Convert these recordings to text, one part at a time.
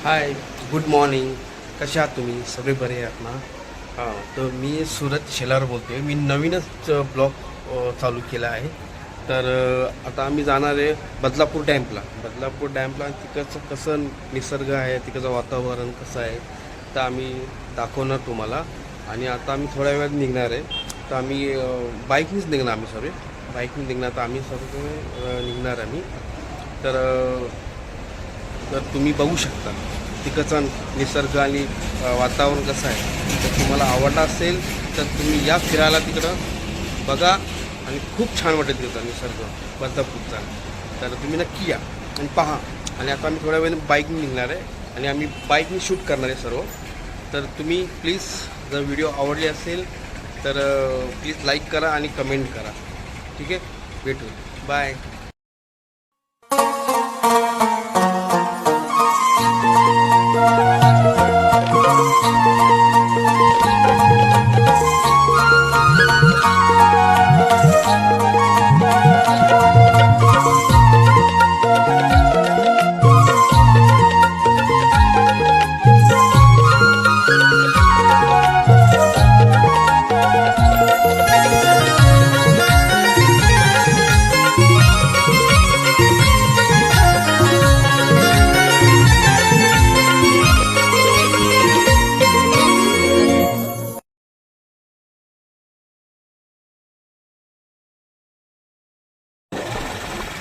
हाय, good morning. कसे आहात तुम्ही? सगळे बरे आहात ना? हां, तर मी सूरज शेलार बोलतो आहे. मी नवीनच ब्लॉग चालू केला आहे. तर आता आम्ही जाणार आहे बदलापूर डॅम्पला तिकडचं कसं निसर्ग आहे, तिकडचं वातावरण कसं आहे, तर आम्ही दाखवणार तुम्हाला. आणि आता आम्ही थोड्या वेळात निघणार आहे. तर आम्ही बाईकनीच निघणार, आम्ही सर्व बाईकने निघणार. तर आम्ही सर्व निघणार आम्ही. तर तर तुम्ही बघू शकता तिकडचा निसर्ग आणि वातावरण कसं आहे. तर तुम्हाला आवडला असेल तर तुम्ही या फिरायला तिकडं बघा. आणि खूप छान वाटेल तिथं निसर्ग बदलापूरचा. तर तुम्ही नक्की या आणि पहा. आणि आता आम्ही थोड्या वेळाने बाईकने निघणार आहे आणि आम्ही बाईकने शूट करणार आहे सर्व. तर तुम्ही प्लीज जर व्हिडिओ आवडली असेल तर प्लीज लाईक करा आणि कमेंट करा. ठीक आहे, भेटू, बाय.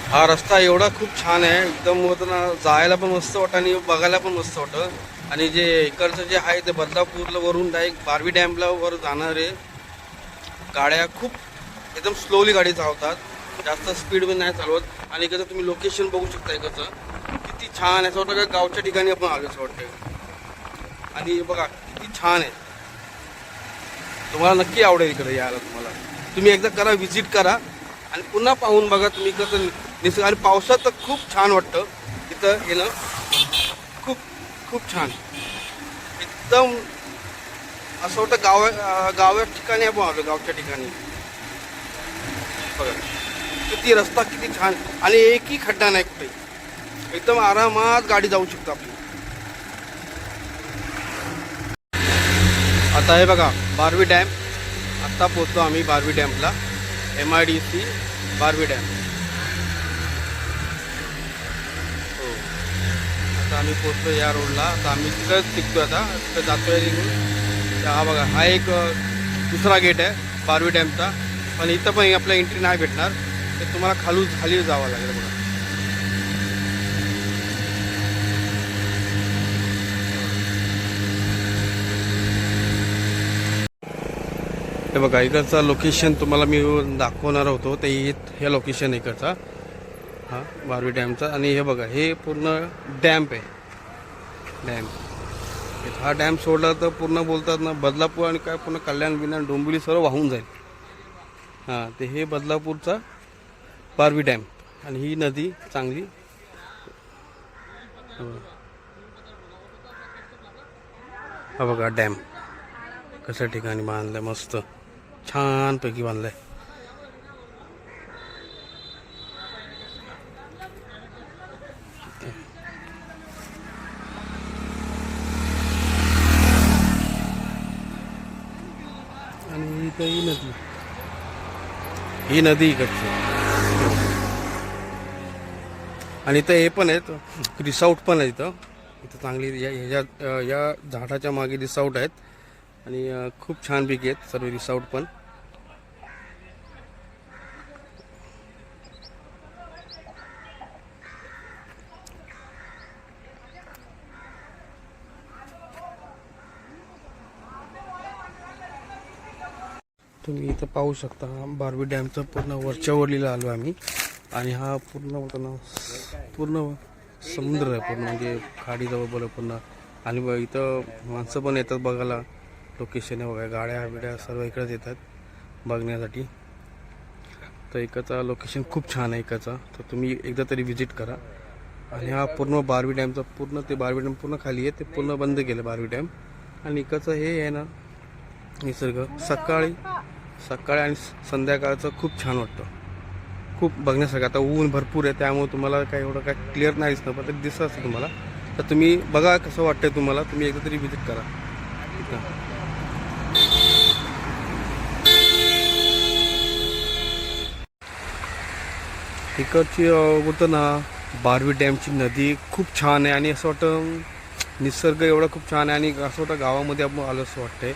हा रस्ता एवढा खूप छान आहे, एकदम होतं ना, जायला पण मस्त वाटतं आणि बघायला पण मस्त वाटतं. आणि जे इकडचं जे आहे ते बदलापूरला वरून डायरेक्ट बारवी डॅमला वर जाणारे गाड्या खूप एकदम स्लोली गाडी चालवतात, जास्त स्पीडमध्ये नाही चालवत. आणि इकडचं तुम्ही लोकेशन बघू शकता, इकडचं किती छान आहे. असं वाटतं का गावच्या ठिकाणी आपण आलो असं वाटतं. आणि बघा किती छान आहे, तुम्हाला नक्की आवडेल इकडे यायला. तुम्ही एकदा करा, व्हिजिट करा आणि पुन्हा पाहून बघा तुम्ही कसं निसर्ग. आणि पावसात तर खूप छान वाटतं इथं येणं, खूप खूप छान. एकदम असं वाटतं गावा ठिकाणी आपण आलो, गावच्या ठिकाणी. बघा किती रस्ता किती छान आणि एकही खड्डा नाही कुठे, एकदम आरामात गाडी जाऊ शकतो आपली. आता हे बघा बारवी डॅम. आत्ता पोचतो आम्ही बारवी डॅमला, MIDC बारवी डॅम. हो, आता आम्ही पोचतो या रोडला. आता आम्ही तिकडं निघतो, आता तिकडं जातोय निघून. हा बघा, हा एक दुसरा गेट आहे बारवी डॅमचा. पण इथं पण आपल्या एंट्री नाही भेटणार, तर तुम्हाला खाली जावं लागेल. बघा हे बघा, इकडचा लोकेशन तुम्हाला मी दाखवणार होतो. ते हे लोकेशन इकडचा, हा बारवी डॅमचा. आणि हे बघा, हे पूर्ण डॅम्प आहे, डॅम्प. हा डॅम सोडला तर पूर्ण बोलतात ना बदलापूर आणि काय पूर्ण कल्याण डोंबिवली सर्व वाहून जाईल. हां, ते हे बदलापूरचा बारवी डॅम. आणि ही नदी चांगली. हा बघा डॅम कशा ठिकाणी बांधलाय, मस्त छानपैकी बांधलाय. आणि इथं ही नदी इकडची. आणि इथं हे पण आहेत, रिसॉर्ट पण आहे इथं. इथं चांगली या झाडाच्या मागे रिसॉर्ट आहेत. आणि खूप छानपैकी आहेत सर्व रिसॉर्ट पण. तुम्ही इथं पाहू शकता, बारवी डॅमचं पूर्ण वरच्या वरलीला आलो आम्ही. आणि हा पूर्ण होता ना, पूर्ण समुद्र आहे पूर्ण, म्हणजे खाडीजवळ बोला पूर्ण. आणि इथं माणसं पण येतात बघायला. लोकेशन आहे बघा, गाड्या बिड्या सर्व इकडेच येतात बघण्यासाठी. तर इकडचा लोकेशन खूप छान आहे इकडचा, तर तुम्ही एकदा तरी व्हिजिट करा. आणि हा पूर्ण बारवी डॅमचा पूर्ण, ते बारवी डॅम पूर्ण खाली आहे, ते पूर्ण बंद केलं बारवी डॅम. आणि इकडचं हे आहे ना निसर्ग, सकाळी आणि संध्याकाळचं खूप छान वाटतं, खूप बघण्यासारखं. आता ऊन भरपूर आहे त्यामुळे तुम्हाला काय एवढं काय क्लिअर नाही दिसणं, पण ते दिसत असतं तुम्हाला. तर तुम्ही बघा कसं वाटतंय तुम्हाला, तुम्ही एकदा तरी विजिट करा इथं. इकडची बोलतो ना बारवी डॅमची नदी खूप छान आहे आणि असं वाटतं निसर्ग एवढा खूप छान आहे आणि असं वाटतं गावामध्ये आपण आलो असं वाटतंय.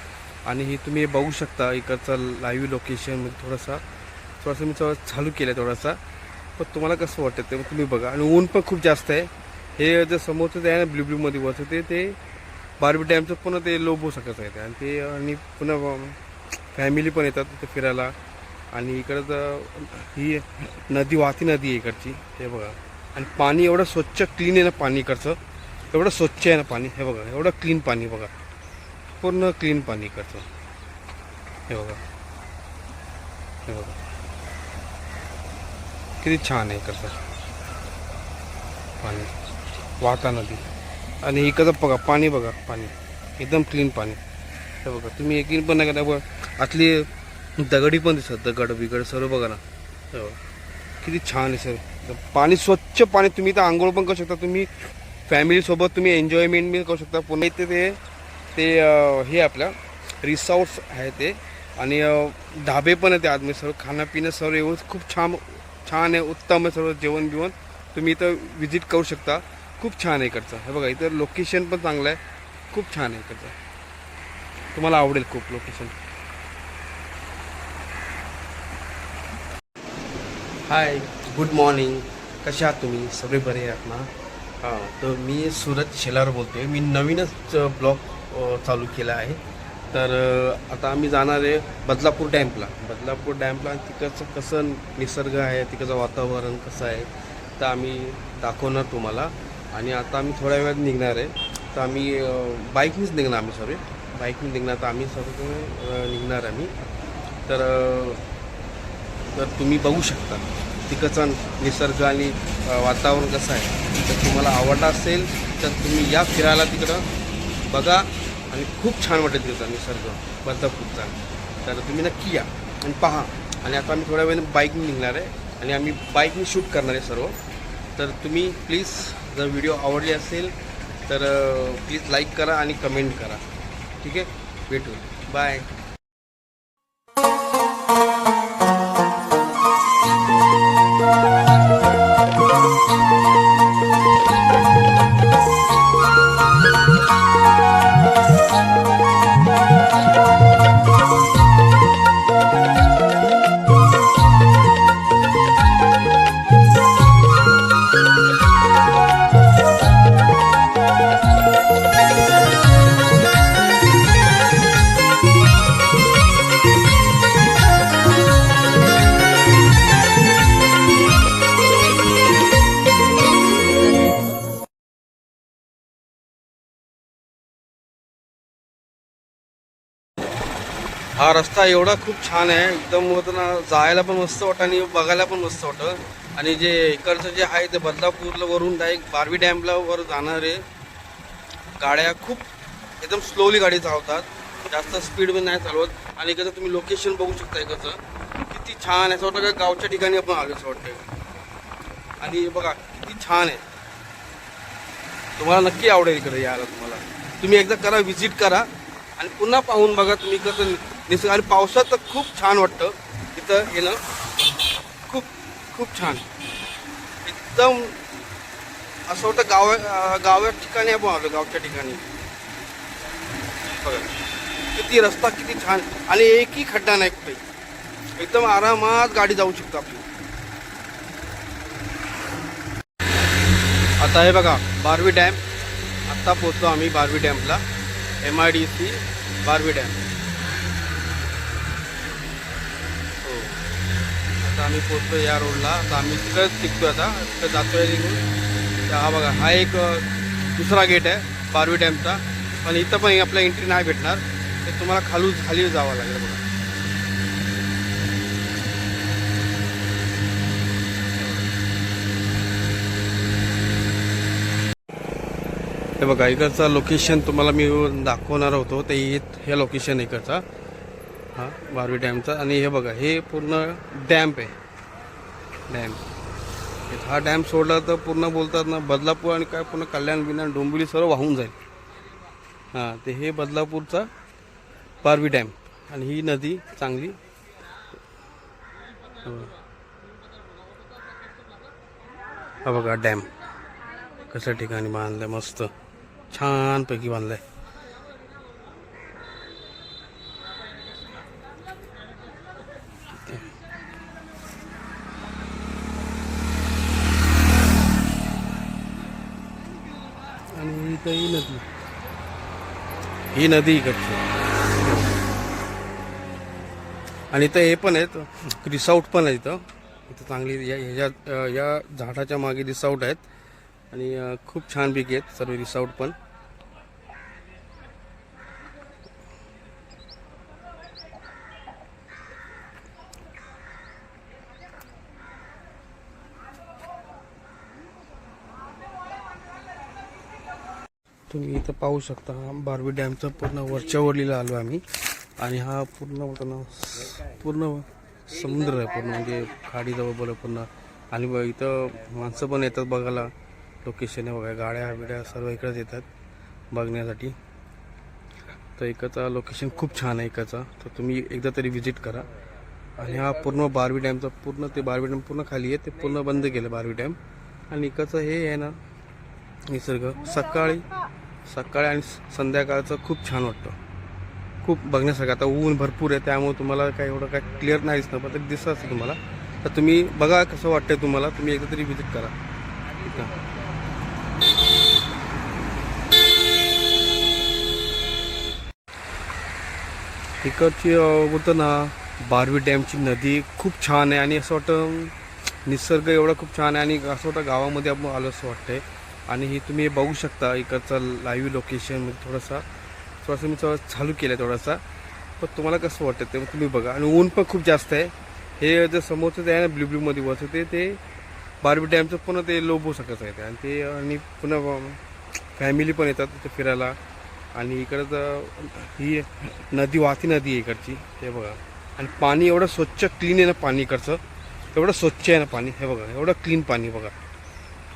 आणि हे तुम्ही बघू शकता इकडचं लाईव्ह लोकेशन थोडंसं मी चालू केलं आहे थोडासा, पण तुम्हाला कसं वाटतं ते तुम्ही बघा. आणि ऊन पण खूप जास्त आहे. हे जे समोरचं ते आहे ना ब्ल्यू मध्ये ते बारवी डॅमचं पुन्हा ते लोबो सकाळचं आहे आणि ते आणि पुन्हा फॅमिली पण येतात तिथे फिरायला. आणि इकडं ही वाहती नदी आहे इकडची, हे बघा. आणि पाणी एवढं स्वच्छ क्लीन आहे ना, पाणी इकडचं एवढं स्वच्छ आहे ना पाणी, हे बघा एवढं क्लीन पाणी बघा, पूर्ण क्लीन पाणी इकडचं, हे बघा किती छान आहे इकडचं पाणी, वाहता नदी. आणि इकडचं बघा पाणी एकदम क्लीन पाणी, हे बघा. तुम्ही एक पण नाही का बघा, आतली दगडी पण दिसत, दगड बिगड सर्व बघा ना, हे बघा किती छान आहे सर पाणी, स्वच्छ पाणी. तुम्ही तर आंघोळ पण करू शकता, तुम्ही फॅमिलीसोबत तुम्ही एन्जॉयमेंट बी करू शकता. पुन्हा इथे ते हे आपल्या रिसॉर्ट्स आहे ते, आणि ढाबे पण आहे ते आदमी, सर्व खाणंपिणं सर्व एवढं खूप छान आहे, उत्तम आहे सर्व. जेवण बिवण तुम्ही इथं विजिट करू शकता, खूप छान आहे इकडचं. हे बघा इथं लोकेशन पण चांगलं आहे, खूप छान आहे इकडचं, तुम्हाला आवडेल खूप लोकेशन. हाय, गुड मॉर्निंग, कसे आहात तुम्ही सगळे बरे आहात ना? हां, तर मी सूरज शेलार बोलतो आहे. मी नवीनच ब्लॉग चालू केला आहे. तर आता आम्ही जाणार आहे बदलापूर डॅम्पला. आणि तिकडचं कसं निसर्ग आहे, तिकडचं वातावरण कसं आहे, तर आम्ही दाखवणार तुम्हाला. आणि आता आम्ही थोड्या वेळात निघणार आहे. तर आम्ही बाईकनीच निघणार, बाईकने निघणार. तर आम्ही सर्व निघणार आम्ही. तर तुम्ही बघू शकता तिकडचा निसर्ग आणि वातावरण कसं आहे. तर तुम्हाला आवडला असेल तर तुम्ही या फिरायला तिकडं बघा, आणि खूप छान वाटेल तिकडचा निसर्ग बदलापूरचा. तर तुम्ही नक्की या आणि पहा. आणि आता आम्ही थोड्या वेळाने बाईकने निघणार आहे आणि आम्ही बाईकने शूट करणार आहे सर्व. तर तुम्ही प्लीज जर व्हिडिओ आवडली असेल तर प्लीज लाईक करा आणि कमेंट करा. ठीक आहे, भेटू, बाय. हा रस्ता एवढा खूप छान आहे, एकदम होतं ना, जायला पण मस्त वाटतं आणि बघायला पण मस्त वाटतं. आणि जे इकडचं जे आहे ते बदलापूरला वरून डायरेक्ट बारवी डॅमला वर जाणारे गाड्या खूप एकदम स्लोली गाडी चालवतात, जास्त स्पीडमध्ये नाही चालवत. आणि इकडचं तुम्ही लोकेशन बघू शकता, इकडचं किती छान आहे, असं वाटतं का गावच्या ठिकाणी आपण आलो असं वाटतं. आणि बघा किती छान आहे, तुम्हाला नक्की आवडेल इकडे यायला. तुम्ही एकदा करा, व्हिजिट करा आणि पुन्हा पाहून बघा तुम्ही कसं निसर्ग. आणि पावसात तर खूप छान वाटतं इथं येणं, खूप खूप छान, एकदम असं वाटतं गावा ठिकाणी आपण आलो, गावच्या ठिकाणी. बघा किती रस्ता किती छान, आणि एकही खड्डा नाही कुठे, एकदम आरामात गाडी जाऊ शकतो आपली. आता हे बघा बारवी डॅम, आत्ता पोचलो आम्ही बारवी डॅमला, MIDC बारवी डॅम. हो, आता आम्ही पोचलो या रोडला. आता आम्ही तिकडं निघतो, आता तिकडं जातोय निघून. हा बघा, हा एक दुसरा गेट आहे बारवी डॅमचा, पण इथं पण आपल्या एंट्री नाही भेटणार, ते तुम्हाला खाली जावं लागेल. बघा हे बघा, इकडचं लोकेशन तुम्हाला मी दाखवणार होतो, ते हे लोकेशन इकडचा, हां बारवी डॅमचा. आणि हे बघा, हे पूर्ण डॅम्प आहे, डॅम. हा डॅम सोडला तर पूर्ण बोलतात ना बदलापूर आणि काय पूर्ण कल्याण बिल्याण डोंबिवली सर्व वाहून जाईल. हां ते हे बदलापूरचा बारवी डॅम आणि ही नदी चांगली. हा बघा डॅम कशा ठिकाणी बांधलाय, मस्त छानपैकी बांधलाय. आणि इथं ही नदी इकडची. आणि इथं हे पण आहेत रिसॉर्ट पण आहे इथं. इथं चांगली या झाडाच्या मागे रिसॉर्ट आहेत आणि खूप छानपैकी आहेत सर्व रिसॉर्ट पण. तुम्ही इथं पाहू शकता बारवी डॅमचं पूर्ण वरच्यावरलीला आलो आम्ही. आणि हा पूर्ण होताना पूर्ण समुद्र आहे पूर्ण, म्हणजे खाडीजवळ बोला पूर्ण. आणि इथं माणसं पण येतात बघायला. लोकेशन आहे बघा, गाड्या बिड्या सर्व इकडेच येतात बघण्यासाठी. तर इकडचा लोकेशन खूप छान आहे इकडचा, तर तुम्ही एकदा तरी व्हिजिट करा. आणि हा पूर्ण बारवी डॅमचा पूर्ण ते बारवी डॅम पूर्ण खाली आहे, ते पूर्ण बंद केलं बारवी डॅम. आणि इकडचं हे आहे ना निसर्ग सकाळी आणि संध्याकाळचं खूप छान वाटतं, खूप बघण्यासारखं. आता ऊन भरपूर आहे त्यामुळे तुम्हाला काय एवढं काय क्लिअर नाही दिसतं, पण ते दिसत असेल तुम्हाला. तर तुम्ही बघा कसं वाटतंय तुम्हाला, तुम्ही एकदा तरी व्हिजिट करा इथं. इकडची बोलतो ना बारवी डॅमची नदी खूप छान आहे. आणि असं वाटतं निसर्ग एवढा खूप छान आहे, आणि असं वाटतं गावामध्ये आपण आलो असं वाटतंय. आणि हे तुम्ही बघू शकता इकडचं लाईव्ह लोकेशन म्हणजे थोडंसं मी चालू केलं आहे थोडासा. पण तुम्हाला कसं वाटतं ते तुम्ही बघा. आणि ऊन पण खूप जास्त आहे. हे जे समोरचं ते आहे ना ब्ल्यू वरचं ते बारवी डॅमचं पुन्हा ते लोबो सकाळचं आहे ते. आणि पुन्हा फॅमिली पण येतात तिथे फिरायला. आणि इकडं ही नदी वाहती नदी आहे इकडची, हे बघा. आणि पाणी एवढं स्वच्छ क्लीन आहे ना पाणी इकडचं, एवढं स्वच्छ आहे ना पाणी. हे बघा एवढं क्लीन पाणी बघा,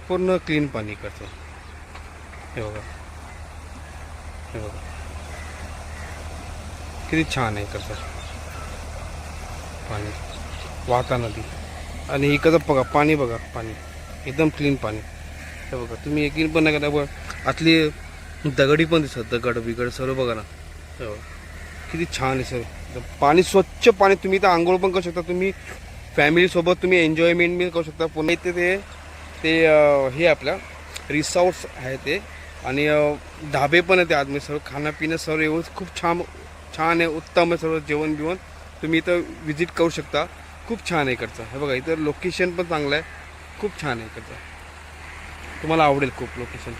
पूर्ण क्लीन पाणी इकडचं. हे बघा किती छान आहे इकडचं पाणी, वाहता नदी. आणि इकडचं बघा पाणी, बघा पाणी एकदम क्लीन पाणी. हे बघा तुम्ही यकीन पण नाही करा, बघा आतली दगडी पण दिसत, दगड बिगड सर्व बघा ना. हे बघा किती छान आहे सर पाणी, स्वच्छ पाणी. तुम्ही इथं आंघोळ पण करू शकता, तुम्ही फॅमिलीसोबत तुम्ही एन्जॉयमेंट बी करू शकता. पुन्हा इथे ते हे आपल्या रिसॉर्ट्स आहे ते, आणि ढाबे पण आहे ते आदमी. सर्व खाणंपिणं सर्व एवढं खूप छान आहे, उत्तम आहे सर्व जेवण बिवण. तुम्ही इथं विजिट करू शकता, खूप छान आहे इकडचं. हे बघा इथं लोकेशन पण चांगलं आहे, खूप छान आहे इकडचं, तुम्हाला आवडेल खूप लोकेशन.